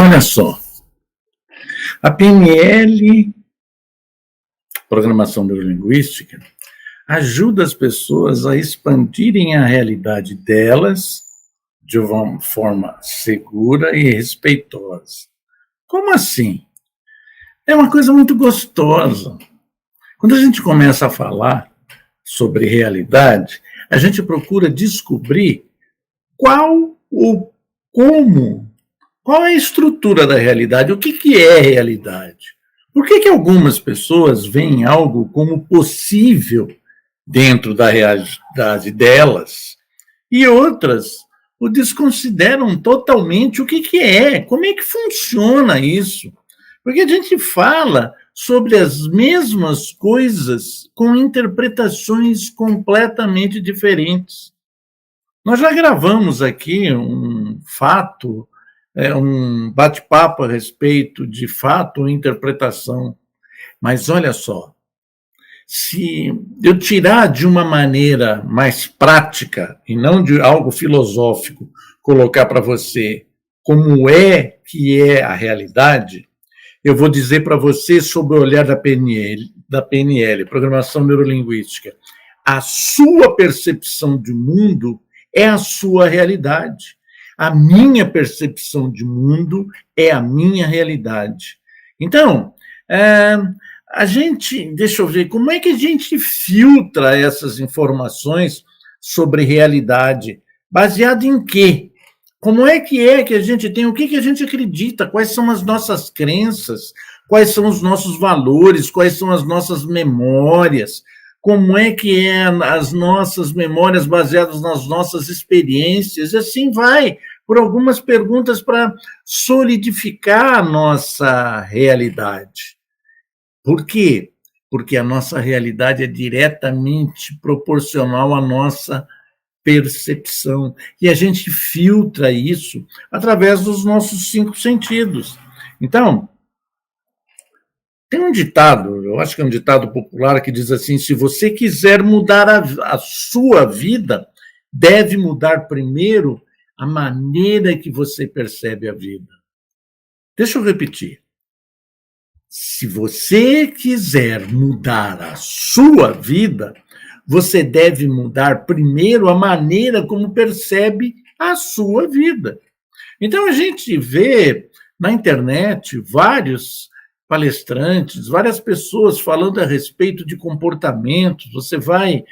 Olha só, a PNL, Programação Neurolinguística, ajuda as pessoas a expandirem a realidade delas de uma forma segura e respeitosa. Como assim? É uma coisa muito gostosa. Quando a gente começa a falar sobre realidade, a gente procura descobrir qual é a estrutura da realidade, o que é realidade. Por que algumas pessoas veem algo como possível dentro da realidade delas e outras o desconsideram totalmente? O que é? Como é que funciona isso? Porque a gente fala sobre as mesmas coisas com interpretações completamente diferentes. Nós já gravamos aqui um fato, um bate-papo a respeito de fato ou interpretação, mas olha só, se eu tirar de uma maneira mais prática e não de algo filosófico, colocar para você como é que é a realidade, eu vou dizer para você sobre o olhar da PNL, Programação Neurolinguística. A sua percepção de mundo é a sua realidade. A minha percepção de mundo é a minha realidade. Então, deixa eu ver, como é que a gente filtra essas informações sobre realidade? Baseado em quê? Como é que a gente tem, o que a gente acredita, quais são as nossas crenças, quais são os nossos valores, quais são as nossas memórias, como é que as nossas memórias baseadas nas nossas experiências, e assim vai, por algumas perguntas para solidificar a nossa realidade. Por quê? Porque a nossa realidade é diretamente proporcional à nossa percepção. E a gente filtra isso através dos nossos 5 sentidos. Então, tem um ditado, eu acho que é um ditado popular, que diz assim: se você quiser mudar a sua vida, deve mudar primeiro a maneira que você percebe a vida. Deixa eu repetir. Se você quiser mudar a sua vida, você deve mudar primeiro a maneira como percebe a sua vida. Então, a gente vê na internet vários palestrantes, várias pessoas falando a respeito de comportamentos. Você vai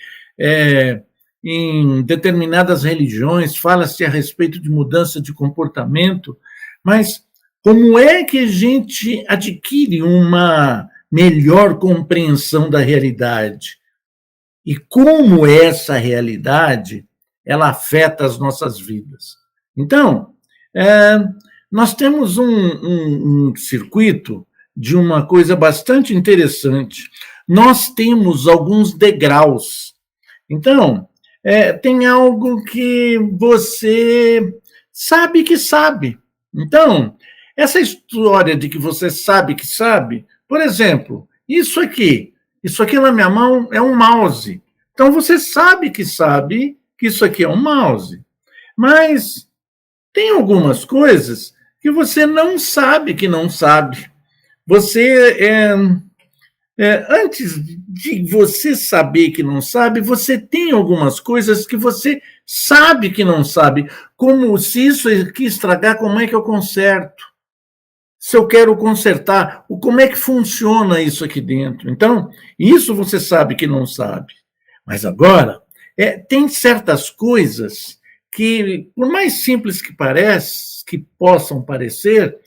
em determinadas religiões, fala-se a respeito de mudança de comportamento, mas como é que a gente adquire uma melhor compreensão da realidade? E como essa realidade ela afeta as nossas vidas? Então, nós temos um circuito de uma coisa bastante interessante. Nós temos alguns degraus. Então, tem algo que você sabe que sabe. Então, essa história de que você sabe que sabe, por exemplo, isso aqui na minha mão é um mouse. Então, você sabe que isso aqui é um mouse. Mas tem algumas coisas que você não sabe que não sabe. Antes de você saber que não sabe, você tem algumas coisas que você sabe que não sabe. Como se isso aqui estragar, como é que eu conserto? Se eu quero consertar, como é que funciona isso aqui dentro? Então, isso você sabe que não sabe. Mas agora, tem certas coisas que, por mais simples que possam parecer,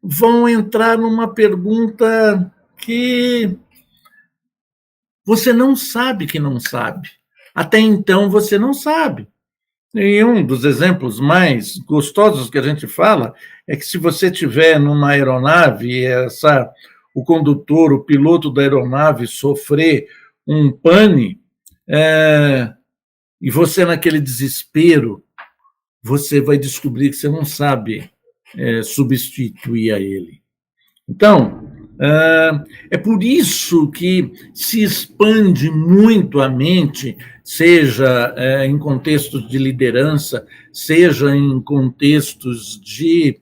vão entrar numa pergunta que você não sabe que não sabe. Até então, você não sabe. E um dos exemplos mais gostosos que a gente fala é que se você estiver numa aeronave e o condutor, o piloto da aeronave sofrer um pane, e você naquele desespero, você vai descobrir que você não sabe substituir a ele. Então, é por isso que se expande muito a mente, seja em contextos de liderança, seja em contextos de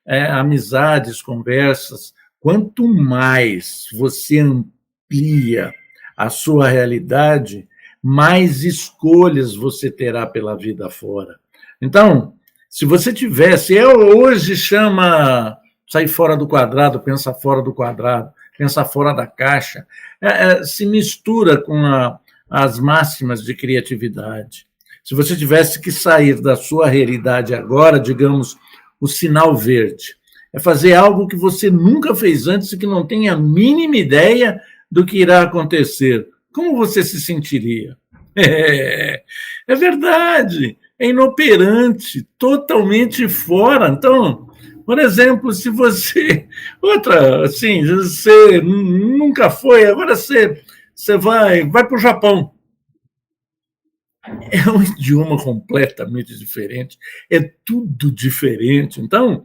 amizades, conversas, quanto mais você amplia a sua realidade, mais escolhas você terá pela vida fora. Então, se você tivesse, hoje chama sair fora do quadrado, pensar fora do quadrado, pensar fora da caixa, se mistura com as máximas de criatividade. Se você tivesse que sair da sua realidade agora, digamos, o sinal verde, é fazer algo que você nunca fez antes e que não tem a mínima ideia do que irá acontecer. Como você se sentiria? É verdade, é inoperante, totalmente fora. Então, por exemplo, se você... Outra, assim, você nunca foi, agora você vai para o Japão. É um idioma completamente diferente, é tudo diferente. Então,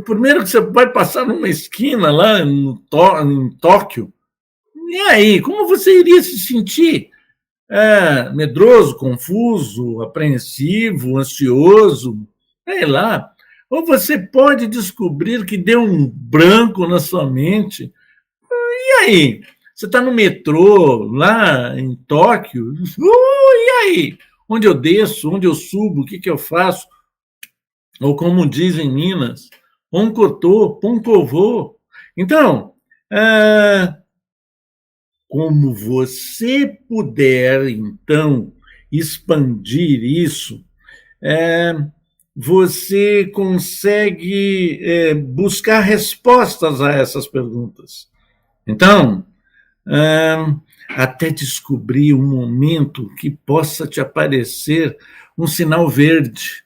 primeiro que você vai passar numa esquina lá em Tóquio, e aí, como você iria se sentir? Medroso, confuso, apreensivo, ansioso, sei lá. Ou você pode descobrir que deu um branco na sua mente. E aí? Você está no metrô, lá em Tóquio, e aí? Onde eu desço, onde eu subo, o que eu faço? Ou como dizem em Minas, Poncotô, Poncovô. Então, como você puder, então, expandir isso, você consegue buscar respostas a essas perguntas. Então, até descobrir um momento que possa te aparecer um sinal verde.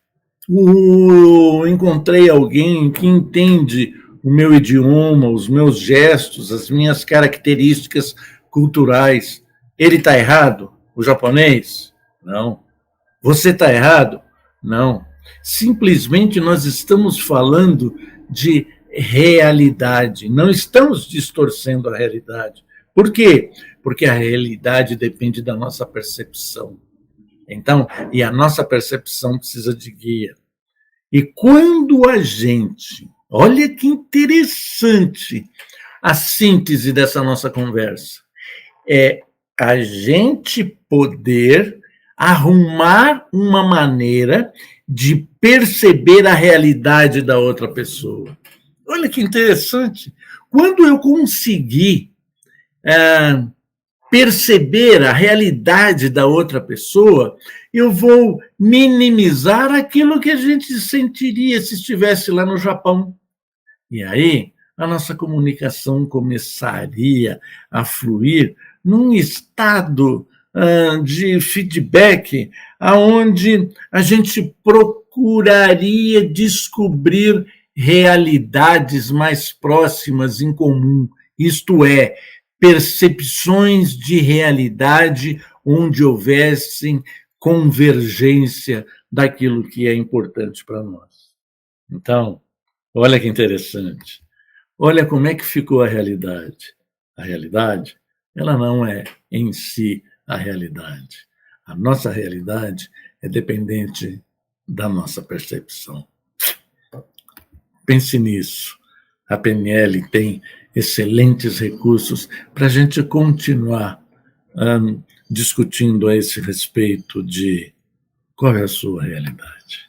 Encontrei alguém que entende o meu idioma, os meus gestos, as minhas características culturais. Ele está errado? O japonês? Não. Você está errado? Não. Simplesmente nós estamos falando de realidade, não estamos distorcendo a realidade. Por quê? Porque a realidade depende da nossa percepção. Então, e a nossa percepção precisa de guia. E quando a gente, olha que interessante a síntese dessa nossa conversa, é a gente poder arrumar uma maneira de perceber a realidade da outra pessoa. Olha que interessante. Quando eu conseguir perceber a realidade da outra pessoa, eu vou minimizar aquilo que a gente sentiria se estivesse lá no Japão. E aí, a nossa comunicação começaria a fluir num estado de feedback, aonde a gente procuraria descobrir realidades mais próximas em comum, isto é, percepções de realidade onde houvessem convergência daquilo que é importante para nós. Então, olha que interessante. Olha como é que ficou a realidade. A realidade, ela não é em si a realidade. A nossa realidade é dependente da nossa percepção. Pense nisso. A PNL tem excelentes recursos para a gente continuar discutindo a esse respeito de qual é a sua realidade.